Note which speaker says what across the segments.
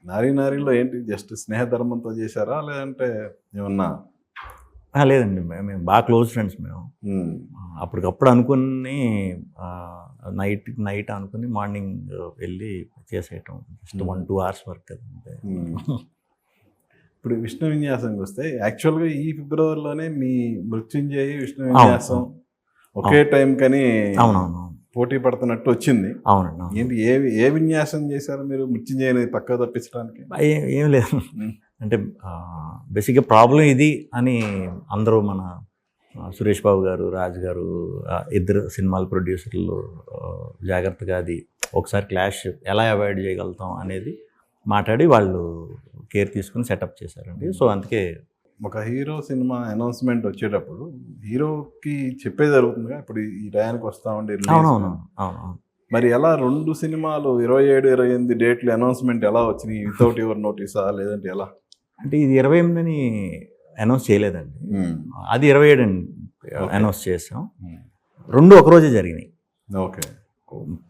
Speaker 1: నారీ నారీలో ఏంటి జస్ట్ స్నేహధర్మంతో చేశారా లేదంటే ఏమన్నా?
Speaker 2: లేదండి, మేము బాగా క్లోజ్ ఫ్రెండ్స్ మేము. అప్పటికప్పుడు అనుకుని నైట్ అనుకుని మార్నింగ్ వెళ్ళి చేసేయటం, జస్ట్ 1-2 hours వర్క్ కదంటే.
Speaker 1: ఇప్పుడు విష్ణు విన్యాసంకి వస్తే యాక్చువల్గా ఈ ఫిబ్రవరిలోనే మీ మృత్యుంజయ విష్ణు విన్యాసం ఒకే టైం కానీ
Speaker 2: అవునవును
Speaker 1: పోటీ పడుతున్నట్టు వచ్చింది.
Speaker 2: అవునండి.
Speaker 1: ఏంటి ఏ విన్యాసం చేశారు మీరు మృత్యుంజయని పక్క తప్పించడానికి?
Speaker 2: ఏం లేదు, అంటే బేసిక్గా ప్రాబ్లం ఇది అని అందరూ మన సురేష్ బాబు గారు, రాజు గారు, ఇద్దరు సినిమాల ప్రొడ్యూసర్లు జాగ్రత్తగా అది ఒకసారి క్లాష్ ఎలా అవాయిడ్ చేయగలుగుతాం అనేది మాట్లాడి వాళ్ళు కేర్ తీసుకుని సెటప్ చేశారండి. సో అందుకే
Speaker 1: ఒక హీరో సినిమా అనౌన్స్మెంట్ వచ్చేటప్పుడు హీరోకి చెప్పే జరుగుతుందిగా, ఇప్పుడు ఈ టయానికి వస్తామండి.
Speaker 2: అవునవును.
Speaker 1: మరి ఎలా 2 సినిమాలు 27-28 డేట్లు అనౌన్స్మెంట్ ఎలా వచ్చినాయి? వితౌట్ యువర్ నోటీసా లేదంటే ఎలా?
Speaker 2: అంటే ఇది 28 అనౌన్స్ చేయలేదండి, అది 27 అనౌన్స్ చేసాం. 2 ఒకరోజే జరిగినాయి.
Speaker 1: ఓకే.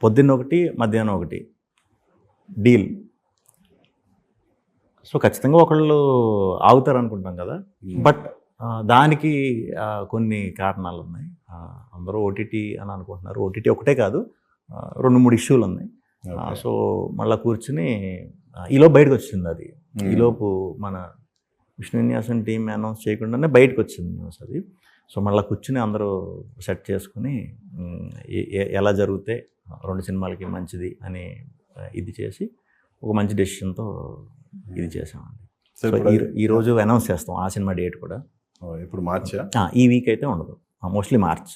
Speaker 2: పొద్దున్న ఒకటి, మధ్యాహ్నం ఒకటి డీల్. సో ఖచ్చితంగా ఒకళ్ళు ఆగుతారు అనుకుంటాం కదా, బట్ దానికి కొన్ని కారణాలు ఉన్నాయి. అందరూ ఓటీటీ అని అనుకుంటున్నారు. ఓటీటీ ఒకటే కాదు, 2-3 ఇష్యూలు ఉన్నాయి. సో మళ్ళీ కూర్చుని ఈలోపు బయటకు వచ్చింది అది. ఈలోపు మన విష్ణు విన్యాసం టీం అనౌన్స్ చేయకుండానే బయటకు వచ్చింది న్యూస్ అది. సో మళ్ళీ కూర్చుని అందరూ సెట్ చేసుకుని ఎలా జరిగితే 2 సినిమాలకి మంచిది అని ఇది చేసి ఒక మంచి డెసిషన్తో ఇది చేసామండి. సో ఈరోజు అనౌన్స్ చేస్తాం ఆ సినిమా డేట్ కూడా.
Speaker 1: ఇప్పుడు మార్చా?
Speaker 2: ఈ వీక్ అయితే ఉండదు, మోస్ట్లీ మార్చ్.